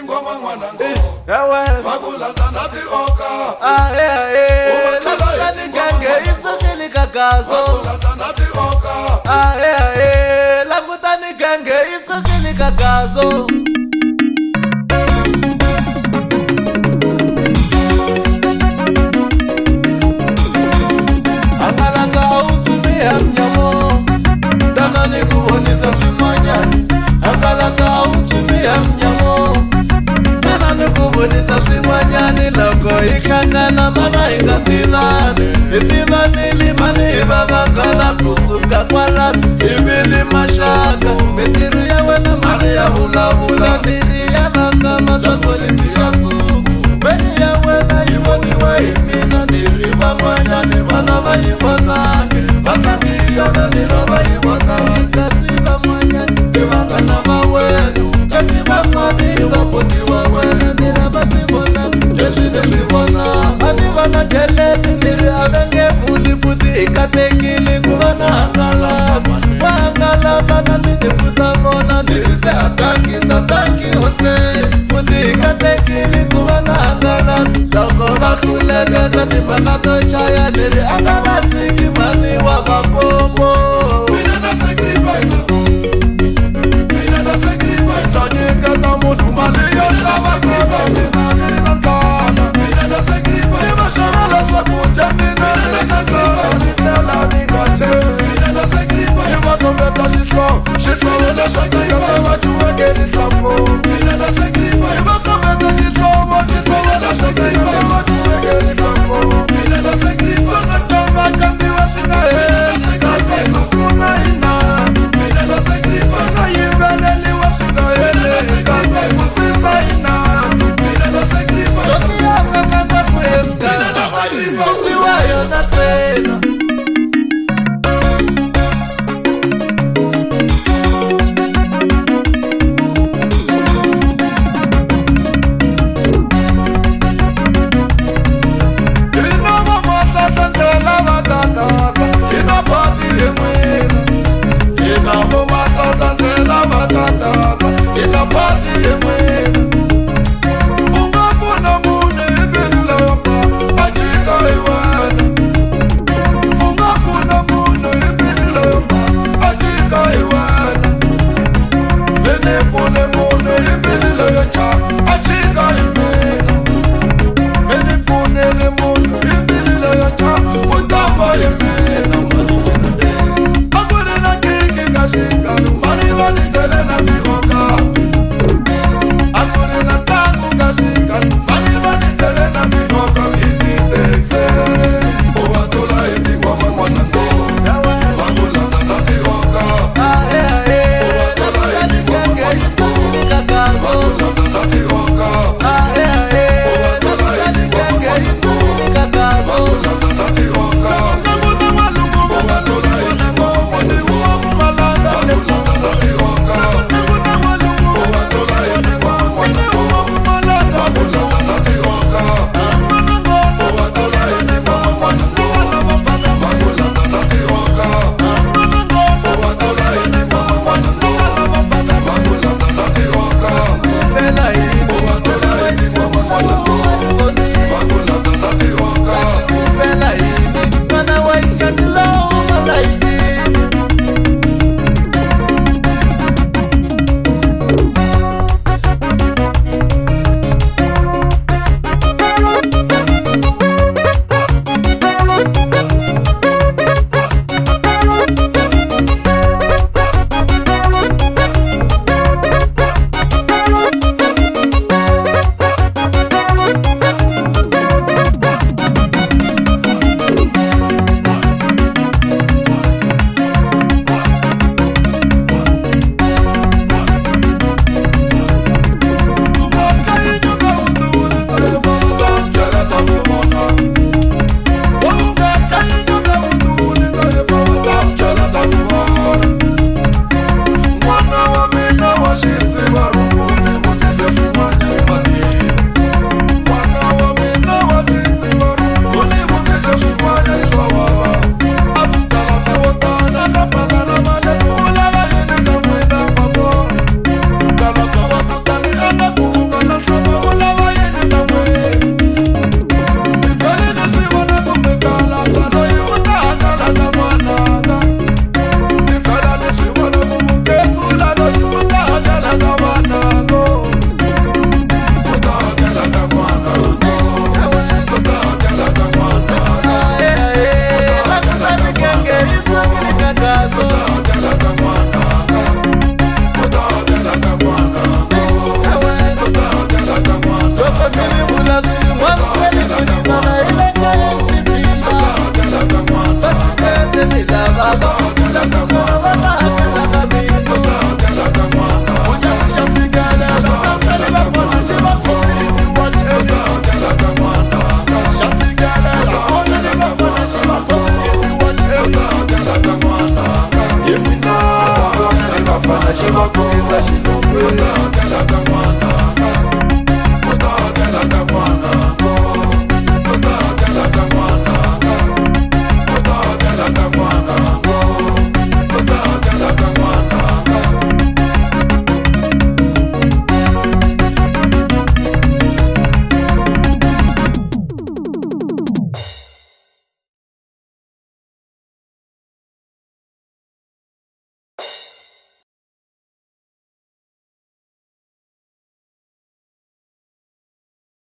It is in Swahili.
ngoma mwana ngo ewe bakulanda nathi oka lakutha nigange isukile kagazo bakulanda nathi oka lakutha nigange isukile kagazo Kubonisa swin'wanyani loko hi hlangana mana hi nga tivani hi tivanile mani hi va vanghana kusuka kwalano hi vile maxaka mintirho ya wena mali ya vulavula ndiri ya vanga matsakoleti ya suku veni ya wena yi voniwa hi mina ndiri van'wanyani vana va yi vonake vatlangi yona niro va yi vonake kasi van'wanyani i vanghana va wena kasi van'wani i vapotiwa wena na jeleti ndiri avenge muli futi ikatekili kuvana hangalasa vahangalasa na tindiputa vona ndiri se atangi hose futi ikatekili kuvana hangalasa loko va hluleka ka timhaka to chaya ndiri anga vatsiki mani wa vakombo mina na sacrifice tonyika ta munhu mali yo xava sacrifice Isa Shilongwe Kala Kamwana